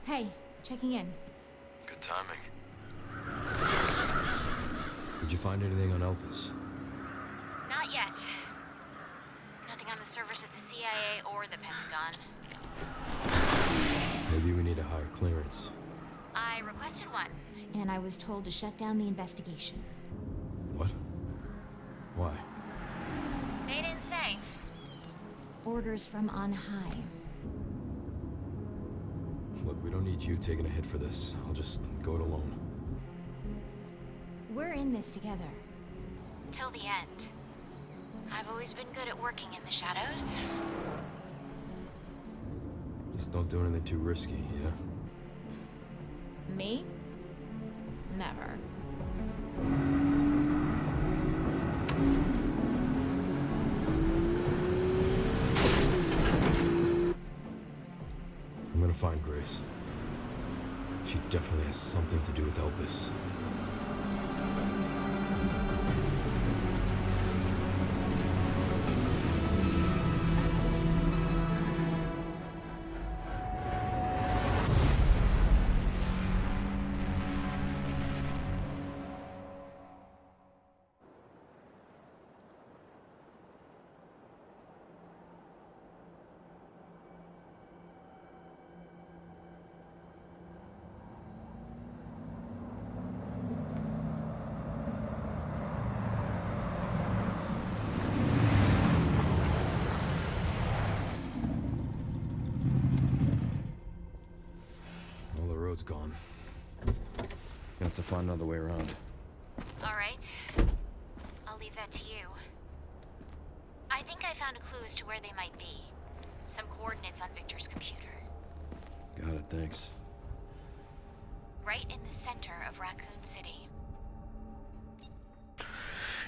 Hey, checking in. Good timing. Did you find anything on Elpis? Not yet. Nothing on the servers at the CIA or the Pentagon. Maybe we need a higher clearance. I requested one, and I was told to shut down the investigation. What? Why? They didn't say. Orders from on high. Look, we don't need you taking a hit for this. I'll just go it alone. We're in this together. Till the end. I've always been good at working in the shadows. Just don't do anything too risky, yeah? Me? Never. I'm gonna find Grace. She definitely has something to do with Elpis. Road's gone. Gonna have to find another way around. All right. I'll leave that to you. I think I found a clue as to where they might be. Some coordinates on Victor's computer. Got it, thanks. Right in the center of Raccoon City.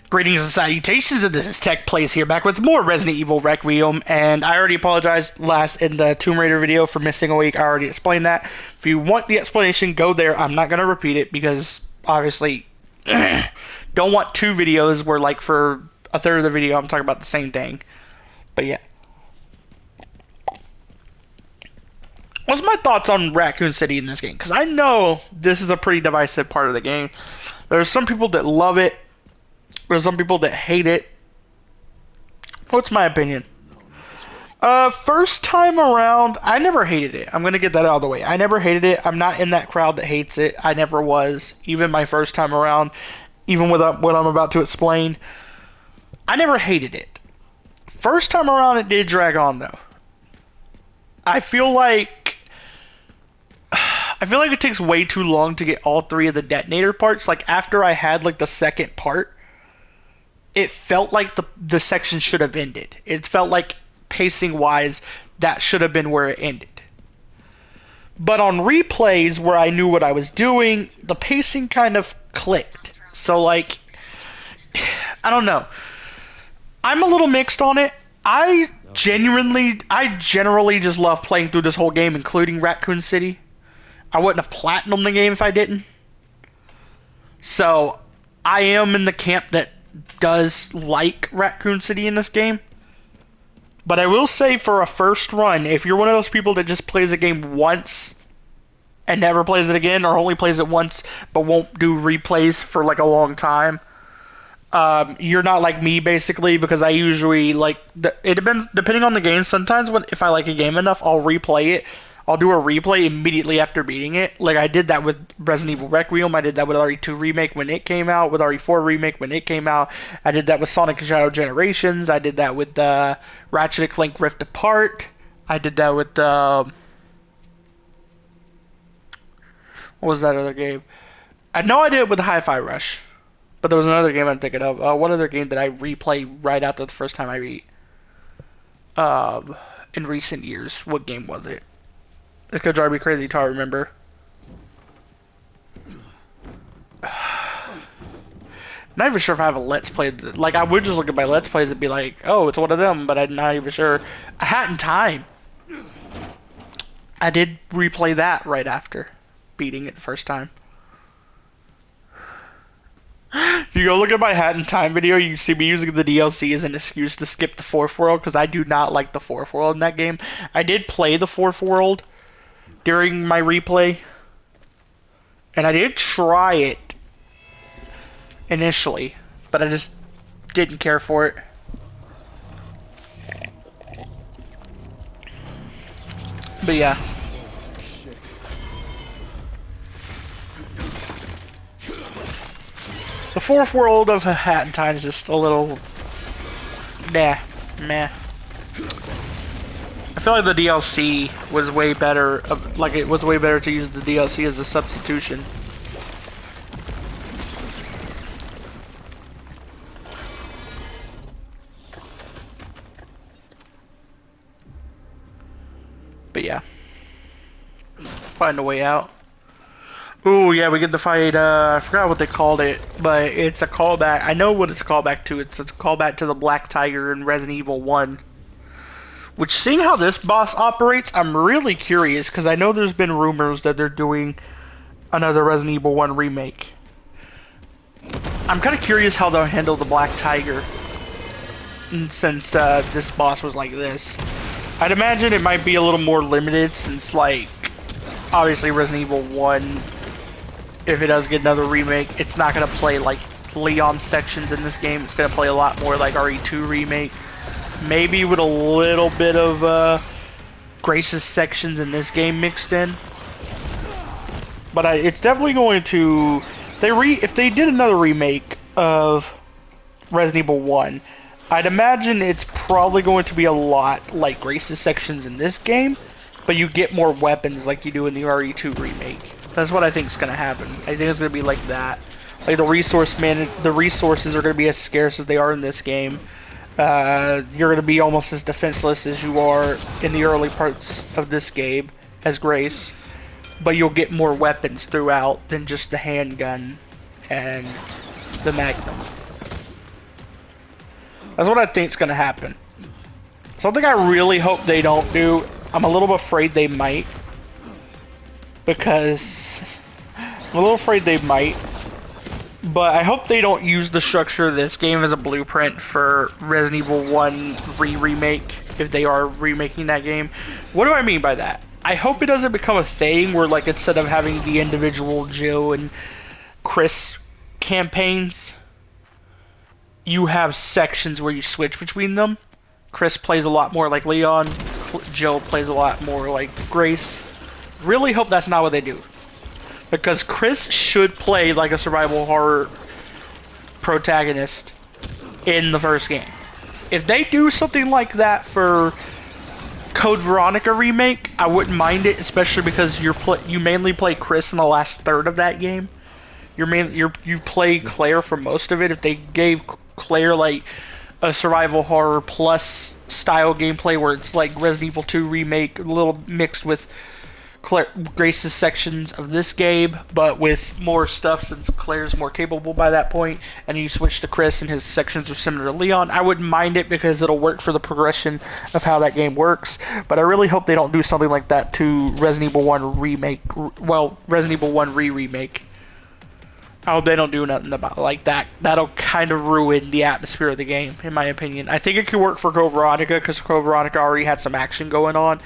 Greetings and salutations, and this is Tech Plays here, back with more Resident Evil Requiem, and I already apologized last in the Tomb Raider video for missing a week. I already explained that. If you want the explanation, go there. I'm not going to repeat it, because, obviously, don't want two videos where, like, for a third of the video, I'm talking about the same thing. But, yeah. What's my thoughts on Raccoon City in this game? Because I know this is a pretty divisive part of the game. There's some people that love it. There's some people that hate it. What's my opinion? First time around, I never hated it. I'm going to get that out of the way. I never hated it. I'm not in that crowd that hates it. I never was. Even my first time around, even with what I'm about to explain, I never hated it. First time around, it did drag on, though. I feel like it takes way too long to get all three of the detonator parts. Like, after I had, like, the second part, it felt like the section should have ended. It felt like, pacing-wise, that should have been where it ended. But on replays, where I knew what I was doing, the pacing kind of clicked. So, like, I don't know. I'm a little mixed on it. I generally just love playing through this whole game, including Raccoon City. I wouldn't have platinumed the game if I didn't. So, I am in the camp that does like Raccoon City in this game. But I will say, for a first run, if you're one of those people that just plays a game once and never plays it again, or only plays it once but won't do replays for like a long time, you're not like me, basically, because I usually like it depends, depending on the game. Sometimes if I like a game enough, I'll replay it. I'll do a replay immediately after beating it. Like, I did that with Resident Evil Requiem. I did that with RE2 Remake when it came out, with RE4 Remake when it came out. I did that with Sonic and Shadow Generations. I did that with Ratchet & Clank Rift Apart. I did that with what was that other game? I know I did it with Hi-Fi Rush, but there was another game I'm thinking of. One other game that I replayed right after the first time I beat in recent years. What game was it? It's gonna drive me crazy to remember. Not even sure if I have a Let's Play. Like, I would just look at my Let's Plays and be like, oh, it's one of them, but I'm not even sure. A Hat in Time. I did replay that right after beating it the first time. If you go look at my Hat in Time video, you see me using the DLC as an excuse to skip the fourth world, because I do not like the fourth world in that game. I did play the fourth world, during my replay. And I did try it initially, but I just didn't care for it. But yeah. The fourth world of Hat in Time is just a little... meh. I feel like the DLC was way better, like it was way better to use the DLC as a substitution. But yeah. Find a way out. Ooh, yeah, we get to fight, I forgot what they called it, but it's a callback. I know what it's a callback to. It's a callback to the Black Tiger in Resident Evil 1. Which, seeing how this boss operates, I'm really curious, because I know there's been rumors that they're doing another Resident Evil 1 remake. I'm kind of curious how they'll handle the Black Tiger, since this boss was like this. I'd imagine it might be a little more limited, since, like, obviously Resident Evil 1, if it does get another remake, it's not going to play like Leon sections in this game. It's going to play a lot more like RE2 remake. Maybe with a little bit of Grace's sections in this game mixed in. But it's definitely going to... If they did another remake of Resident Evil 1, I'd imagine it's probably going to be a lot like Grace's sections in this game, but you get more weapons like you do in the RE2 remake. That's what I think is going to happen. I think it's going to be like that. Like the resources are going to be as scarce as they are in this game. You're going to be almost as defenseless as you are in the early parts of this game as Grace, but you'll get more weapons throughout than just the handgun and the Magnum. That's what I think is going to happen. Something I really hope they don't do, I'm a little afraid they might, because I'm a little afraid they might, but I hope they don't use the structure of this game as a blueprint for Resident Evil 1 remake, if they are remaking that game. What do I mean by that? I hope it doesn't become a thing where, like, instead of having the individual Jill and Chris campaigns, you have sections where you switch between them. Chris plays a lot more like Leon, Jill plays a lot more like Grace. Really hope that's not what they do, because Chris should play like a survival horror protagonist in the first game. If they do something like that for Code Veronica remake, I wouldn't mind it, especially because you mainly play Chris in the last third of that game. You play Claire for most of it. If they gave Claire like a survival horror plus style gameplay where it's like Resident Evil 2 remake, a little mixed with Grace's sections of this game, but with more stuff since Claire's more capable by that point, and you switch to Chris and his sections are similar to Leon, I wouldn't mind it because it'll work for the progression of how that game works. But I really hope they don't do something like that to Resident Evil 1 remake. Well, Resident Evil 1 remake. I hope they don't do nothing about like that. That'll kind of ruin the atmosphere of the game, in my opinion. I think it could work for Code Veronica because Code Veronica already had some action going on,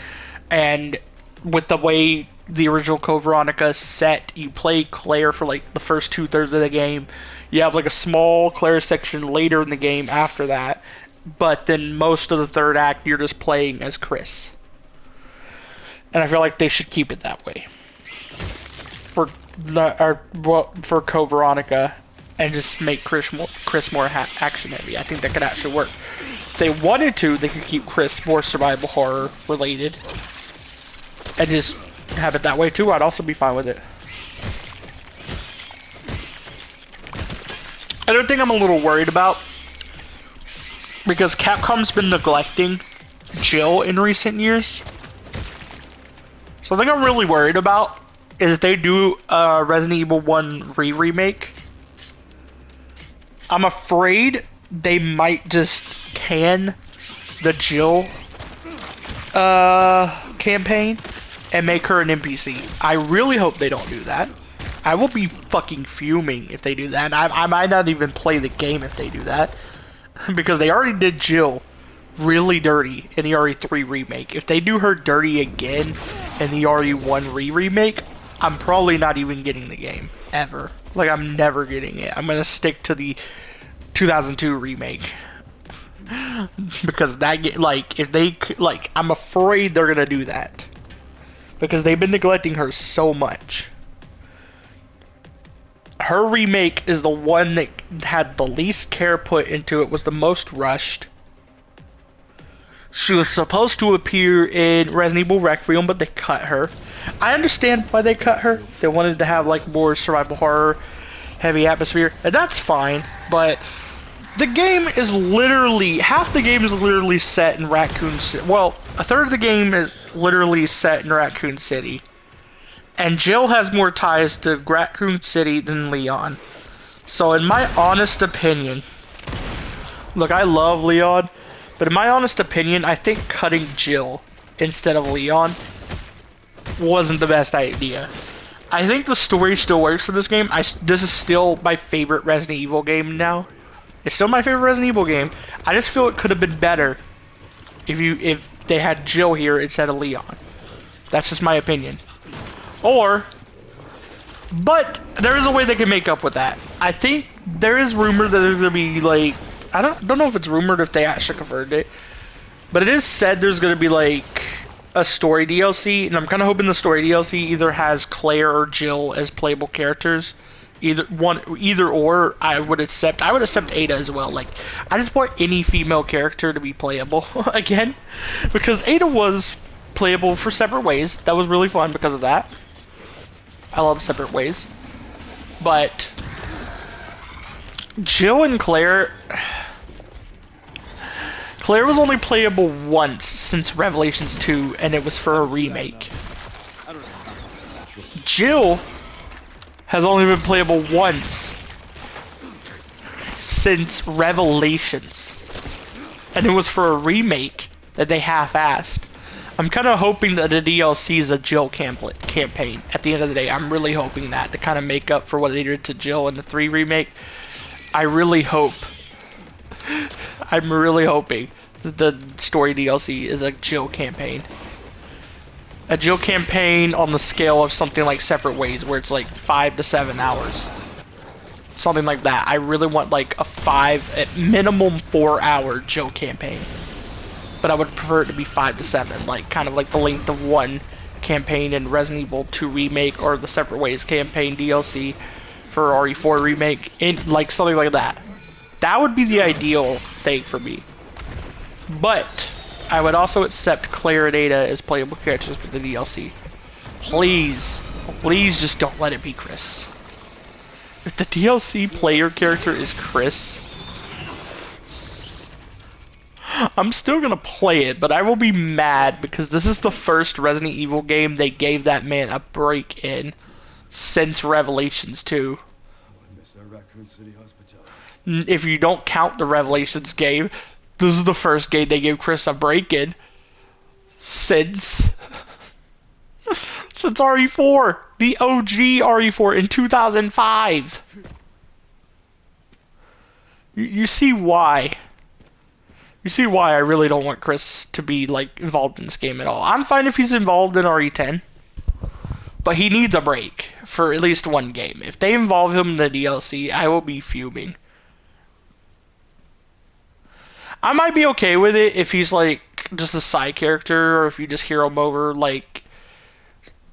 and with the way the original Code Veronica set, you play Claire for like the first 2/3 of the game. You have like a small Claire section later in the game after that, but then most of the third act you're just playing as Chris. And I feel like they should keep it that way for Code Veronica, and just make Chris more action heavy. I think that could actually work. If they wanted to, they could keep Chris more survival horror related and just have it that way too. I'd also be fine with it. Another thing I'm a little worried about, because Capcom's been neglecting Jill in recent years. Something I'm really worried about is if they do a Resident Evil 1 remake, I'm afraid they might just can the Jill campaign and make her an NPC. I really hope they don't do that. I will be fucking fuming if they do that. I might not even play the game if they do that, because they already did Jill really dirty in the RE3 remake. If they do her dirty again in the RE1 remake, I'm probably not even getting the game ever. Like, I'm never getting it. I'm gonna stick to the 2002 remake. Because that, like, if they, like, I'm afraid they're gonna do that. Because they've been neglecting her so much. Her remake is the one that had the least care put into it, was the most rushed. She was supposed to appear in Resident Evil Requiem, but they cut her. I understand why they cut her. They wanted to have, like, more survival horror, heavy atmosphere, and that's fine, but the game is literally, half the game is literally set in Raccoon City. Well, a third of the game is literally set in Raccoon City. And Jill has more ties to Raccoon City than Leon. So in my honest opinion, look, I love Leon, but in my honest opinion, I think cutting Jill instead of Leon wasn't the best idea. I think the story still works for this game. This is still my favorite Resident Evil game now. It's still my favorite Resident Evil game. I just feel it could have been better if they had Jill here instead of Leon. That's just my opinion. But there is a way they can make up with that. I think there is rumor that there's gonna be, like, I don't know if it's rumored, if they actually confirmed it, but it is said there's gonna be, like, a story DLC, and I'm kind of hoping the story DLC either has Claire or Jill as playable characters. Either or, I would accept Ada as well. Like, I just want any female character to be playable again, because Ada was playable for Separate Ways. That was really fun because of that. I love Separate Ways. But Jill and Claire was only playable once since Revelations 2, and it was for a remake. Jill has only been playable once since Revelations, and it was for a remake that they half-assed. I'm kind of hoping that the DLC is a Jill campaign at the end of the day. I'm really hoping that to kind of make up for what they did to Jill in the 3 remake. I'm really hoping that the story DLC is a Jill campaign. A Jill campaign on the scale of something like Separate Ways, where it's like 5 to 7 hours. Something like that. I really want like at minimum 4-hour Jill campaign. But I would prefer it to be 5 to 7, like kind of like the length of one campaign in Resident Evil 2 Remake, or the Separate Ways campaign DLC for RE4 Remake, like something like that. That would be the ideal thing for me. But I would also accept Claire and Ada as playable characters for the DLC. Please just don't let it be Chris. If the DLC player character is Chris, I'm still gonna play it, but I will be mad because this is the first Resident Evil game they gave that man a break in since Revelations 2. If you don't count the Revelations game, this is the first game they gave Chris a break in since RE4, the OG RE4 in 2005. You see why? You see why I really don't want Chris to be, like, involved in this game at all. I'm fine if he's involved in RE10, but he needs a break for at least one game. If they involve him in the DLC, I will be fuming. I might be okay with it if he's, like, just a side character, or if you just hear him over, like,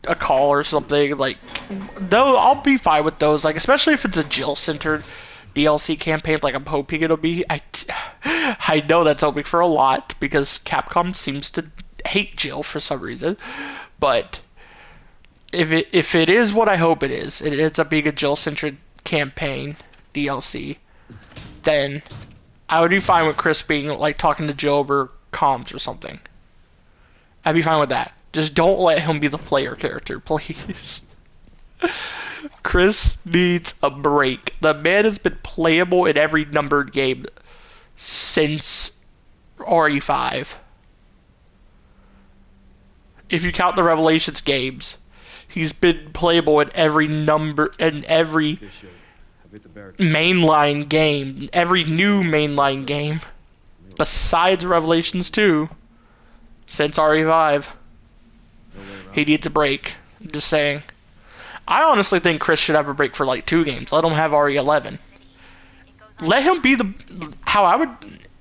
a call or something. Like, though, I'll be fine with those, like, especially if it's a Jill-centered DLC campaign, like I'm hoping it'll be. I know that's hoping for a lot, because Capcom seems to hate Jill for some reason. But if it is what I hope it is, it ends up being a Jill-centered campaign DLC, then I would be fine with Chris being, like, talking to Jill over comms or something. I'd be fine with that. Just don't let him be the player character, please. Chris needs a break. The man has been playable in every numbered game since RE5. If you count the Revelations games, he's been playable in every mainline game, every new mainline game, besides Revelations 2, since RE5. He needs a break. I'm just saying. I honestly think Chris should have a break for like 2 games. Let him have RE11. Let him be how I would,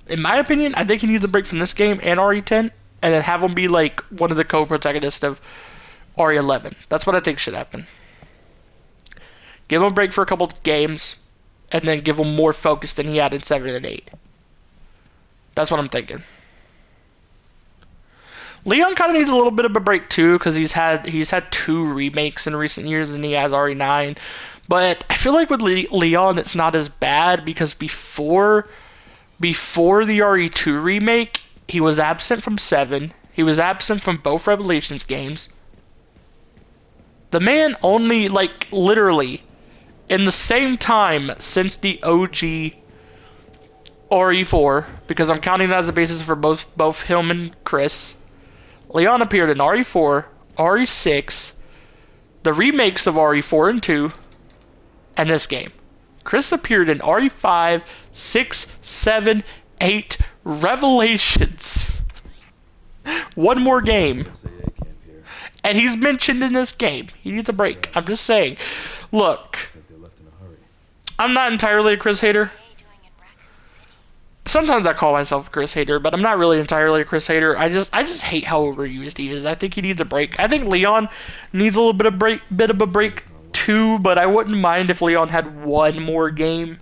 in my opinion, I think he needs a break from this game and RE10, and then have him be like one of the co-protagonists of RE11. That's what I think should happen. Give him a break for a couple of games, and then give him more focus than he had in 7 and 8. That's what I'm thinking. Leon kind of needs a little bit of a break too, because he's had 2 remakes in recent years, and he has RE9. But I feel like with Leon, it's not as bad, because before the RE2 remake, he was absent from 7. He was absent from both Revelations games. The man only, like, literally, in the same time since the OG RE4, because I'm counting that as a basis for both him and Chris, Leon appeared in RE4, RE6, the remakes of RE4 and 2, and this game. Chris appeared in RE5, 6, 7, 8, Revelations. One more game. And he's mentioned in this game. He needs a break. I'm just saying. Look, I'm not entirely a Chris hater. Sometimes I call myself a Chris hater, but I'm not really entirely a Chris hater. I just hate how overused he is. I think he needs a break. I think Leon needs a little bit of a break too, but I wouldn't mind if Leon had one more game.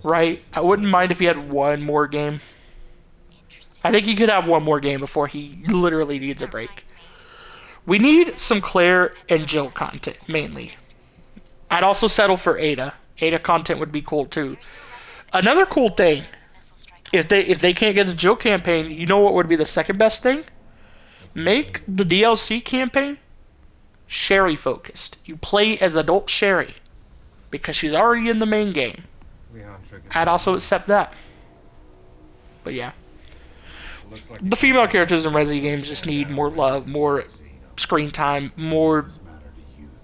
Right? I wouldn't mind if he had one more game. I think he could have one more game before he literally needs a break. We need some Claire and Jill content, mainly. I'd also settle for Ada. Ada content would be cool too. Another cool thing, if they can't get the Jill campaign, you know what would be the second best thing? Make the DLC campaign Sherry focused. You play as adult Sherry, because she's already in the main game. I'd also accept that. But yeah. The female characters in Resi games just need more love, more screen time, more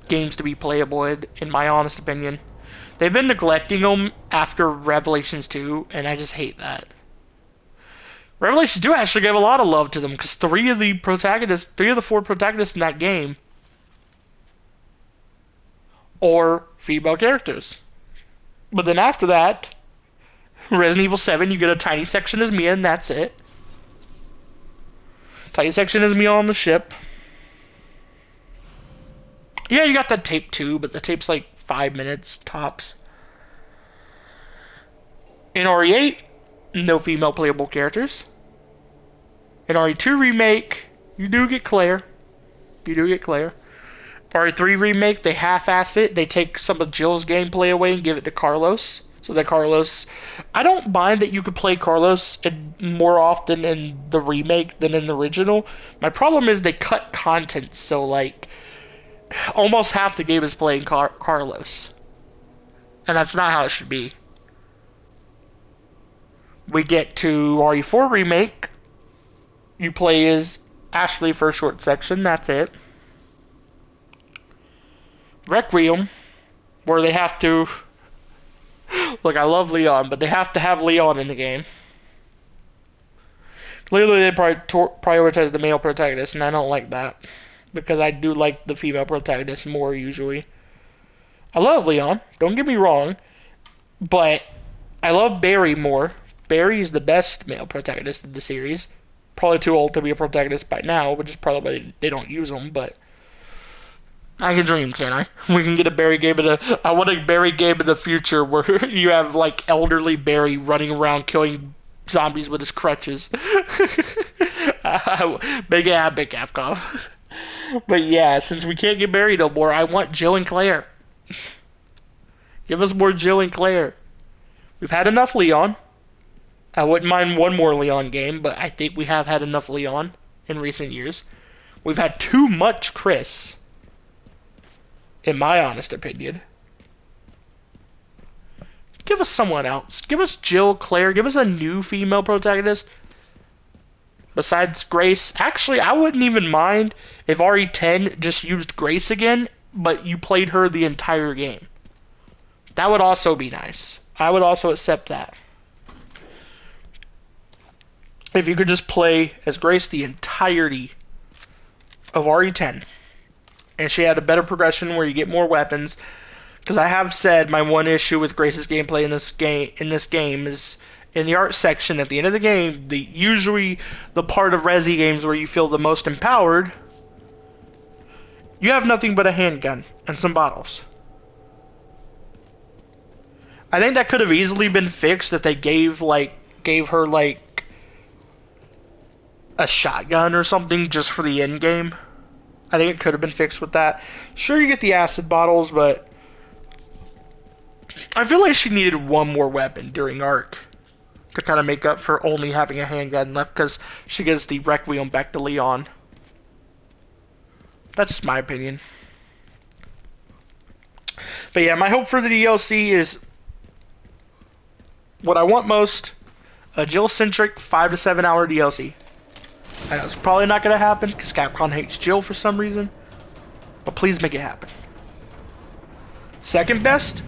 games to be playable in my honest opinion. They've been neglecting them after Revelations 2, and I just hate that. Revelations 2 actually gave a lot of love to them, because 3 of the 4 protagonists in that game are female characters. But then after that, Resident Evil 7, you get a tiny section as Mia, and that's it. Tiny section is Mia on the ship. Yeah, you got that tape too, but the tape's like 5 minutes tops. In RE8, no female playable characters. In RE2 remake, you do get Claire. RE3 remake, they half-ass it. They take some of Jill's gameplay away and give it to Carlos. So that Carlos... I don't mind that you could play Carlos more often in the remake than in the original. My problem is they cut content, so like... almost half the game is playing Carlos. And that's not how it should be. We get to RE4 remake. You play as Ashley for a short section, that's it. Requiem, where they have to... Look, I love Leon, but they have to have Leon in the game. Clearly, they prioritize the male protagonist, and I don't like that. Because I do like the female protagonist more, usually. I love Leon, don't get me wrong, but I love Barry more. Barry is the best male protagonist in the series. Probably too old to be a protagonist by now, which is probably why they don't use him, but... I can dream, can't I? We can get a Barry game I want a Barry game in the future where you have, like, elderly Barry running around killing zombies with his crutches. Big Capcom. But yeah, since we can't get Barry no more, I want Jill and Claire. Give us more Jill and Claire. We've had enough Leon. I wouldn't mind one more Leon game, but I think we have had enough Leon in recent years. We've had too much Chris, in my honest opinion. Give us someone else. Give us Jill, Claire. Give us a new female protagonist. Besides Grace. Actually, I wouldn't even mind if RE10 just used Grace again, but you played her the entire game. That would also be nice. I would also accept that. If you could just play as Grace the entirety of RE10. and she had a better progression where you get more weapons. Because I have said my one issue with Grace's gameplay in this game is in the art section at the end of the game, usually the part of Resi games where you feel the most empowered, you have nothing but a handgun and some bottles. I think that could have easily been fixed if they gave her like a shotgun or something just for the end game. I think it could have been fixed with that. Sure, you get the acid bottles, but I feel like she needed one more weapon during Arc to kind of make up for only having a handgun left, because she gives the Requiem back to Leon. That's just my opinion. But yeah, my hope for the DLC is what I want most: a Jill-centric 5 to 7 hour DLC. I know it's probably not going to happen because Capcom hates Jill for some reason, but please make it happen. Second best,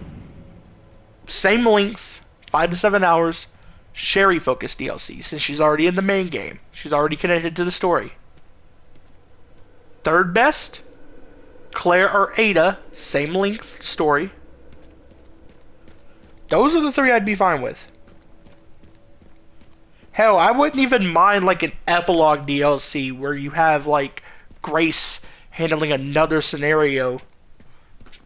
same length, 5 to 7 hours, Sherry focused DLC, since she's already in the main game. She's already connected to the story. Third best, Claire or Ada, same length story. Those are the three I'd be fine with. Hell, I wouldn't even mind like an epilogue DLC where you have like Grace handling another scenario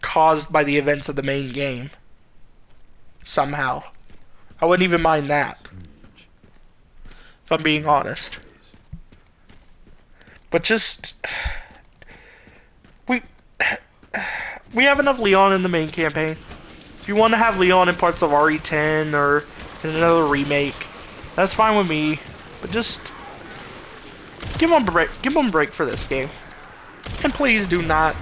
caused by the events of the main game. Somehow. I wouldn't even mind that. If I'm being honest. But just... We have enough Leon in the main campaign. If you want to have Leon in parts of RE10 or in another remake, that's fine with me. But just give them a break for this game. And please do not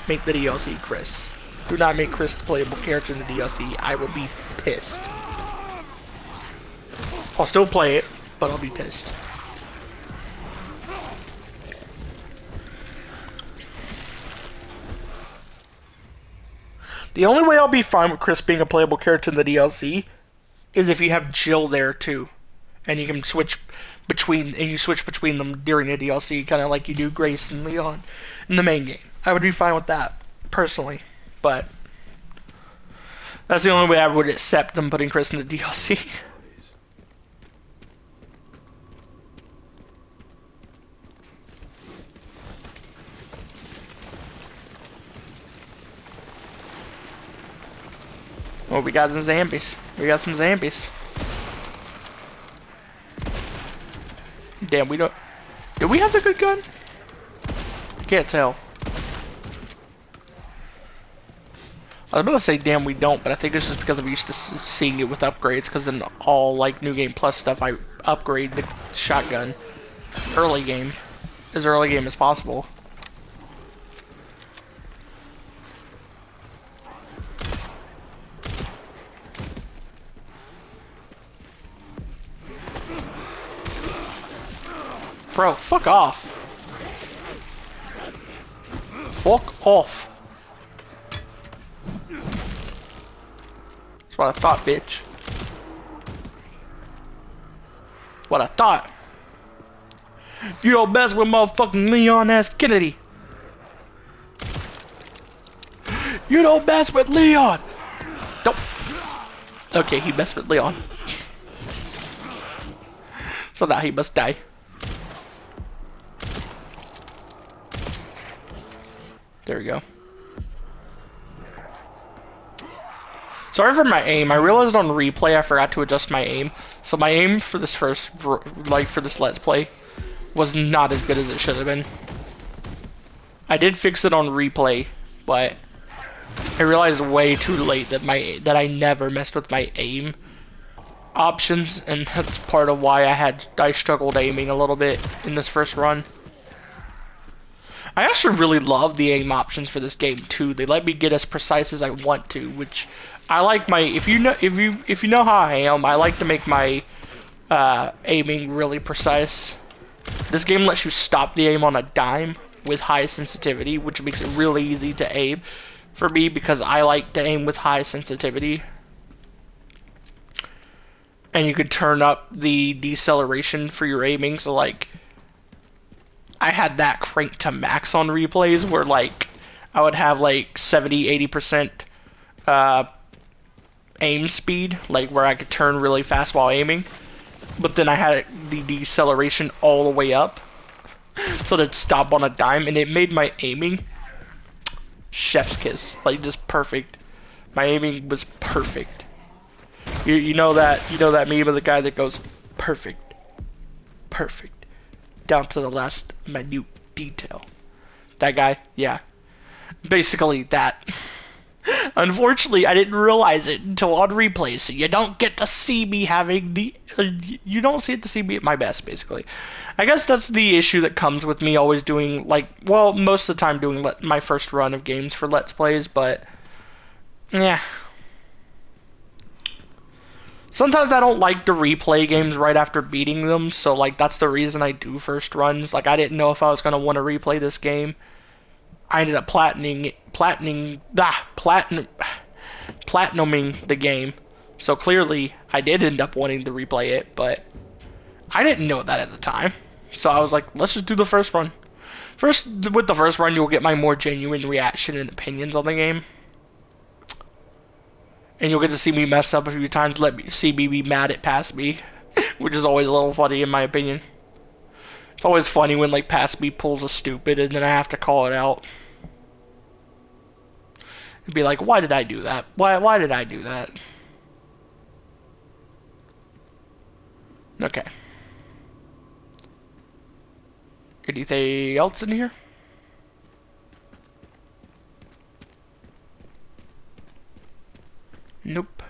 make the DLC Chris. Do not make Chris the playable character in the DLC. I will be pissed. I'll still play it, but I'll be pissed. The only way I'll be fine with Chris being a playable character in the DLC is if you have Jill there too, and you can switch between them during the DLC, kind of like you do Grace and Leon in the main game. I would be fine with that personally, but that's the only way I would accept them putting Chris in the DLC. Oh, we got some zombies. We got some zombies. Damn, we don't... Do we have the good gun? Can't tell. I was about to say, damn, we don't, but I think it's just because I'm used to seeing it with upgrades, because in all, like, New Game Plus stuff, I upgrade the shotgun early game. As early game as possible. Bro, fuck off. Fuck off. That's what I thought, bitch. What I thought. You don't mess with motherfucking Leon S. Kennedy. You don't mess with Leon. Don't. Okay, he messed with Leon. So now he must die. There we go. Sorry for my aim. I realized on replay I forgot to adjust my aim. So my aim for this for this Let's Play was not as good as it should have been. I did fix it on replay, but I realized way too late that I never messed with my aim options, and that's part of why I struggled aiming a little bit in this first run. I actually really love the aim options for this game too. They let me get as precise as I want to, which I like my if you know how I am, I like to make my aiming really precise. This game lets you stop the aim on a dime with high sensitivity, which makes it really easy to aim for me because I like to aim with high sensitivity. And you could turn up the deceleration for your aiming, so like I had that cranked to max on replays where like I would have like 70-80% aim speed, like where I could turn really fast while aiming, but then I had the deceleration all the way up so that it'd stop on a dime, and it made my aiming chef's kiss, like just perfect. My aiming was perfect. You know that meme of the guy that goes perfect, perfect, down to the last minute detail. That guy, yeah, basically that. Unfortunately, I didn't realize it until on replay, so you don't get to see me having the... you don't get to see me at my best, basically. I guess that's the issue that comes with me always doing, like... well, most of the time doing my first run of games for Let's Plays, but... yeah. Sometimes I don't like to replay games right after beating them, so, like, that's the reason I do first runs. Like, I didn't know if I was going to want to replay this game. I ended up platinuming the game. So clearly, I did end up wanting to replay it, but I didn't know that at the time. So I was like, let's just do the first run. With the first run, you'll get my more genuine reaction and opinions on the game. And you'll get to see me mess up a few times, see me be mad at past me, which is always a little funny in my opinion. It's always funny when, like, past me pulls a stupid and then I have to call it out. It'd be like, why did I do that? Why did I do that? Okay. Anything else in here? Nope.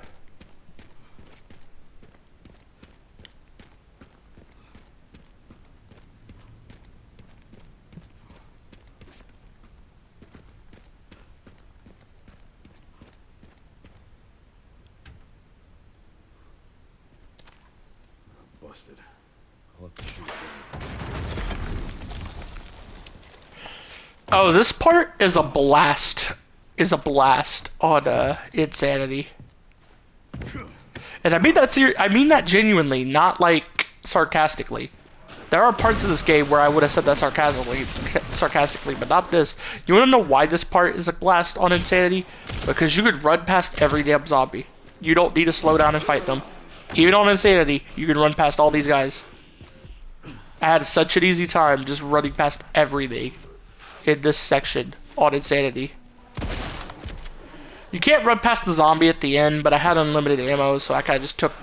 Busted. I'll have to shoot. Oh, this part is a blast. On Insanity. And I mean that genuinely, not like sarcastically. There are parts of this game where I would have said that sarcastically, but not this. You want to know why this part is a blast on Insanity? Because you could run past every damn zombie. You don't need to slow down and fight them. Even on Insanity, you can run past all these guys. I had such an easy time just running past everything in this section on Insanity. You can't run past the zombie at the end, but I had unlimited ammo, so I kind of just took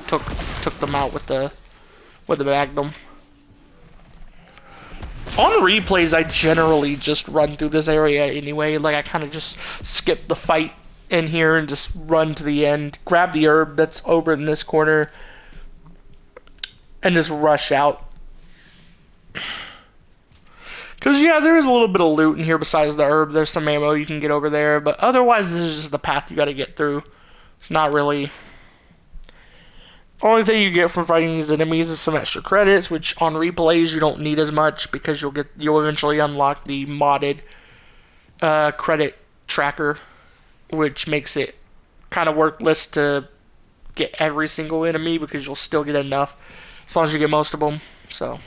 them out with the Magnum. On replays, I generally just run through this area anyway. Like, I kind of just skip the fight in here and just run to the end, grab the herb that's over in this corner, and just rush out. Because, yeah, there is a little bit of loot in here besides the herb. There's some ammo you can get over there, but otherwise this is just the path you got to get through. It's not really... Only thing you get from fighting these enemies is some extra credits, which on replays you don't need as much because you'll eventually unlock the modded credit tracker, which makes it kind of worthless to get every single enemy because you'll still get enough as long as you get most of them. So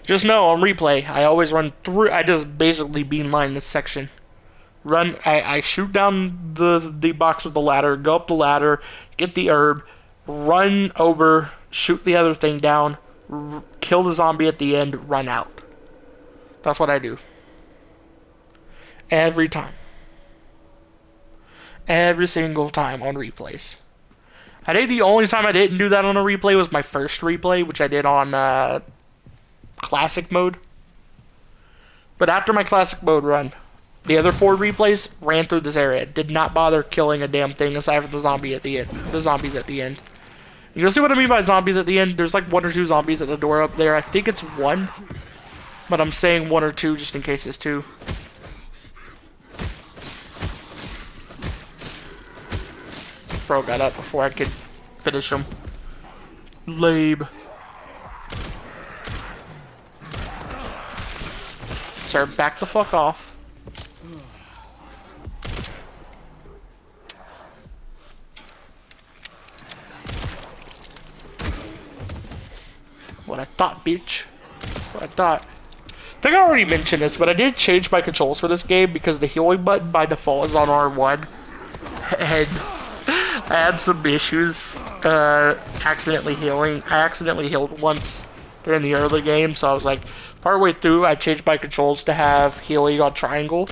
just know on replay, I always run through. I just basically beeline this section. I shoot down the box with the ladder, go up the ladder, get the herb, run over, shoot the other thing down, kill the zombie at the end, run out. That's what I do. Every time. Every single time on replays. I think the only time I didn't do that on a replay was my first replay, which I did on classic mode. But after my classic mode run, the other 4 replays ran through this area. Did not bother killing a damn thing aside from the zombies at the end. You'll see what I mean by zombies at the end. There's like 1 or 2 zombies at the door up there. I think it's 1, but I'm saying 1 or 2 just in case it's 2. Bro got up before I could finish him. Labe. Sir, back the fuck off. What I thought, bitch. What I thought. I think I already mentioned this, but I did change my controls for this game because the healing button by default is on R1. And I had some issues accidentally healing. I accidentally healed once during the early game, so I was like, partway through, I changed my controls to have healing on triangle,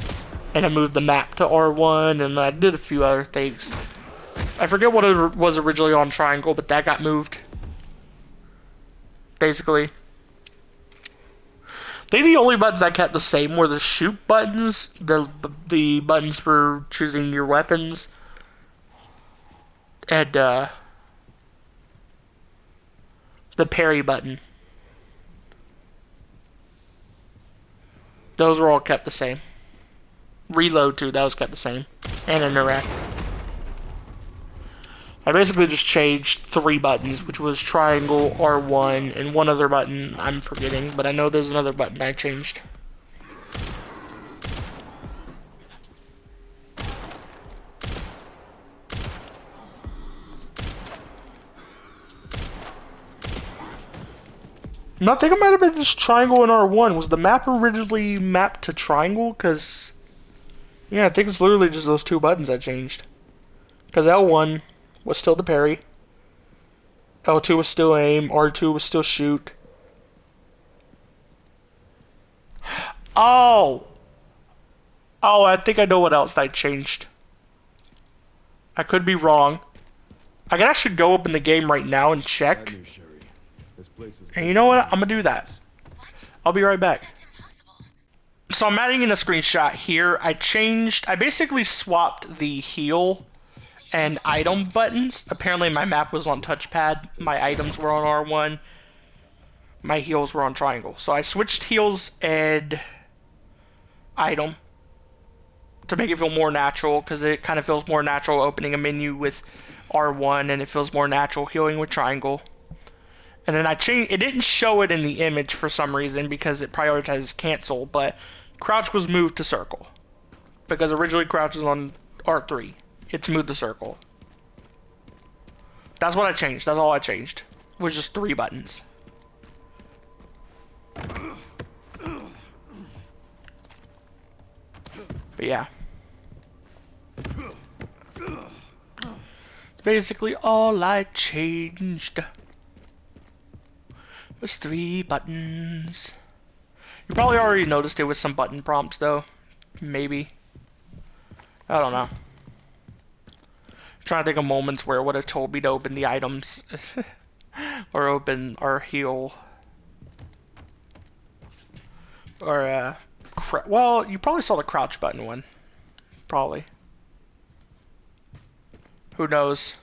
and I moved the map to R1, and I did a few other things. I forget what it was originally on triangle, but that got moved. Basically. I think the only buttons I kept the same were the shoot buttons, the buttons for choosing your weapons, and the parry button. Those were all kept the same. Reload too, that was kept the same. And interact. I basically just changed 3 buttons, which was triangle, R1, and one other button I'm forgetting, but I know there's another button I changed. No, I think it might have been just triangle and R1. Was the map originally mapped to triangle? Because, yeah, I think it's literally just those 2 buttons I changed. Because L1 was still the parry. L2 was still aim. R2 was still shoot. Oh! Oh, I think I know what else I changed. I could be wrong. I guess I should go up in the game right now and check. And you know what? I'm gonna do that. I'll be right back. So I'm adding in a screenshot here. I basically swapped the heal and item buttons. Apparently my map was on touchpad. My items were on R1. My heals were on triangle. So I switched heals and item to make it feel more natural, because it kind of feels more natural opening a menu with R1, and it feels more natural healing with triangle. And then I changed, it didn't show it in the image for some reason because it prioritizes cancel, but crouch was moved to circle. Because originally crouch was on R3. It's moved to circle. That's what I changed. That's all I changed. It was just 3 buttons. But yeah. Basically all I changed. There's 3 buttons. You probably already noticed it with some button prompts though. Maybe. I don't know. Trying to think of moments where it would have told me to open the items. Or open our heal. Or well, you probably saw the crouch button one. Probably. Who knows?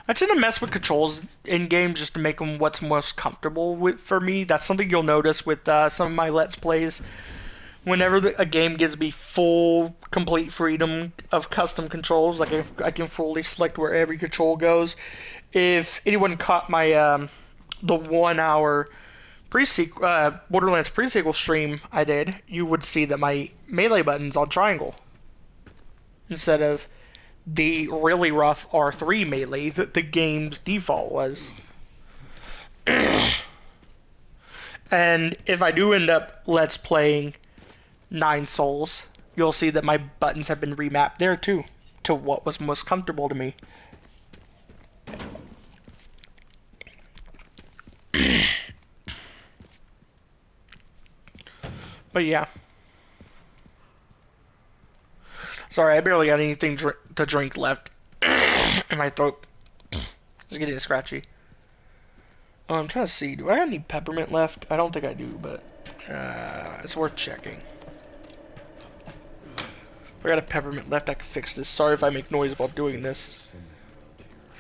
I tend to mess with controls in games just to make them what's most comfortable with for me. That's something you'll notice with some of my Let's Plays. Whenever a game gives me full, complete freedom of custom controls, like if I can fully select where every control goes. If anyone caught my the 1 hour Borderlands pre-sequel stream I did, you would see that my melee button's on triangle instead of the really rough R3 melee that the game's default was. And if I do end up Let's Playing 9 Souls, you'll see that my buttons have been remapped there too, to what was most comfortable to me. But yeah. Sorry, I barely got anything to drink left in my throat. It's getting scratchy. Oh, I'm trying to see. Do I have any peppermint left? I don't think I do, but it's worth checking. If I got a peppermint left, I can fix this. Sorry if I make noise while doing this.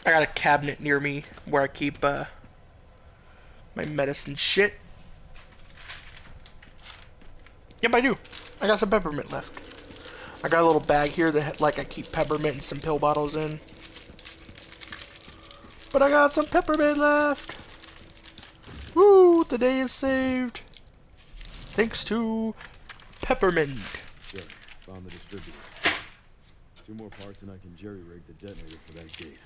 I got a cabinet near me where I keep my medicine shit. Yep, I do. I got some peppermint left. I got a little bag here that like I keep peppermint and some pill bottles in. But I got some peppermint left. Woo, the day is saved. Thanks to peppermint. Sure, found the distributor. 2 more parts and I can jerry-rig the detonator for that gate.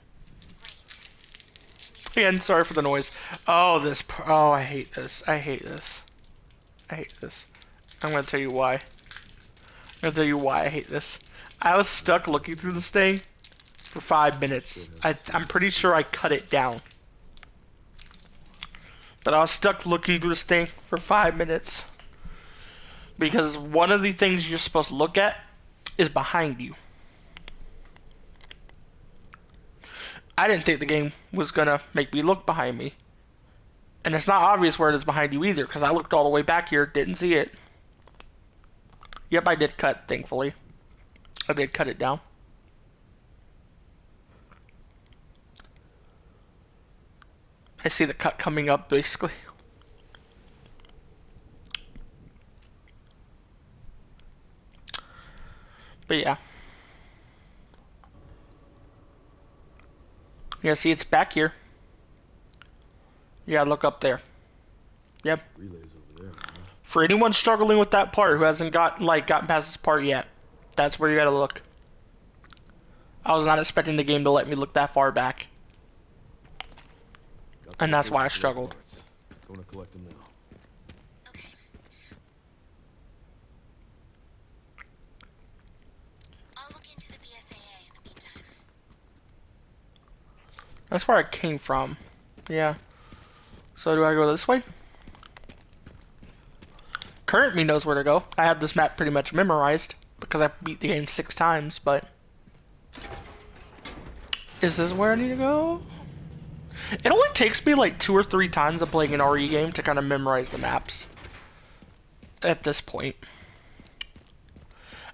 Again, sorry for the noise. Oh, oh, I hate this. I hate this. I hate this. I'm gonna tell you why. I'm gonna tell you why I hate this. I was stuck looking through this thing for 5 minutes. I'm pretty sure I cut it down. But I was stuck looking through this thing for 5 minutes. Because one of the things you're supposed to look at is behind you. I didn't think the game was gonna make me look behind me. And it's not obvious where it is behind you either, because I looked all the way back here, didn't see it. Yep, I did cut, thankfully. I did cut it down. I see the cut coming up, basically. But yeah. Yeah, see, it's back here. You gotta look up there. Yep. Relays over there, huh? For anyone struggling with that part who hasn't gotten past this part yet, that's where you gotta look. I was not expecting the game to let me look that far back. And that's why I struggled. Going to collect them now. Okay. I'll look into the BSAA in the meantime. That's where I came from. Yeah. So do I go this way? Current me knows where to go. I have this map pretty much memorized because I beat the game 6 times, but... Is this where I need to go? It only takes me like 2 or 3 times of playing an RE game to kind of memorize the maps. At this point.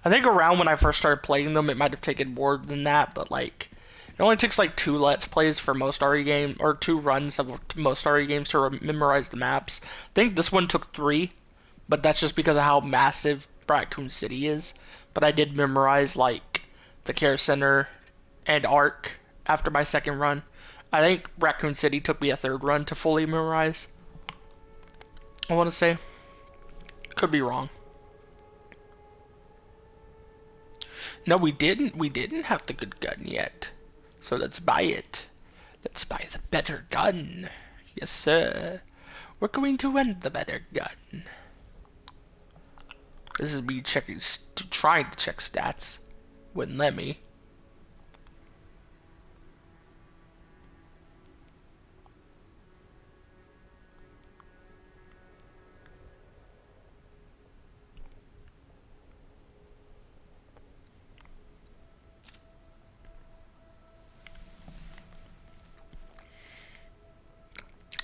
I think around when I first started playing them, it might have taken more than that, but like... It only takes like 2 Let's Plays for most RE games, or 2 runs of most RE games to memorize the maps. I think this one took 3, but that's just because of how massive Raccoon City is. But I did memorize like the Care Center and Ark after my 2nd run. I think Raccoon City took me a 3rd run to fully memorize. I want to say. Could be wrong. No, we didn't. We didn't have the good gun yet. So let's buy it. Let's buy the better gun. Yes, sir. We're going to rent the better gun. This is me checking, trying to check stats. Wouldn't let me.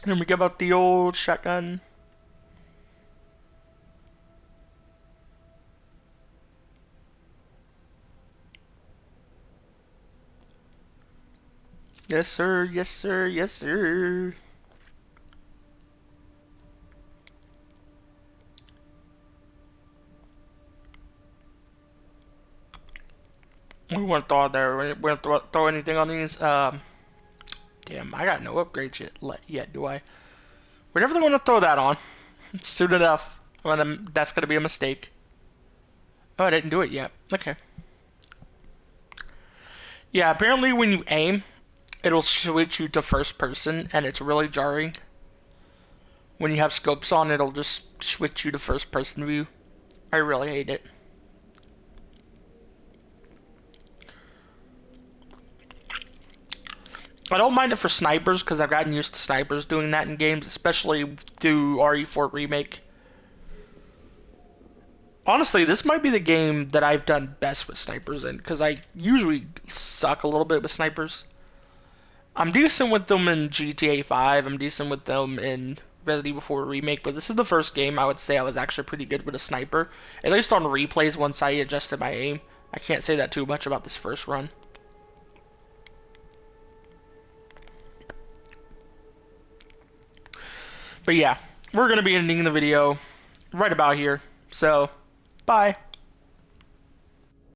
Then we give out the old shotgun. Yes, sir. Yes, sir. Yes, sir. We won't throw it there. We won't throw anything on these. Damn, I got no upgrades yet, do I? We're definitely going to throw that on. Soon enough. That's going to be a mistake. Oh, I didn't do it yet. Okay. Yeah, apparently when you aim, it'll switch you to first person, and it's really jarring. When you have scopes on, it'll just switch you to first person view. I really hate it. I don't mind it for snipers, because I've gotten used to snipers doing that in games, especially through RE4 Remake. Honestly, this might be the game that I've done best with snipers in, because I usually suck a little bit with snipers. I'm decent with them in GTA 5, I'm decent with them in Resident Evil 4 Remake, but this is the first game I would say I was actually pretty good with a sniper. At least on replays once I adjusted my aim. I can't say that too much about this first run. But yeah, we're going to be ending the video right about here. So, bye.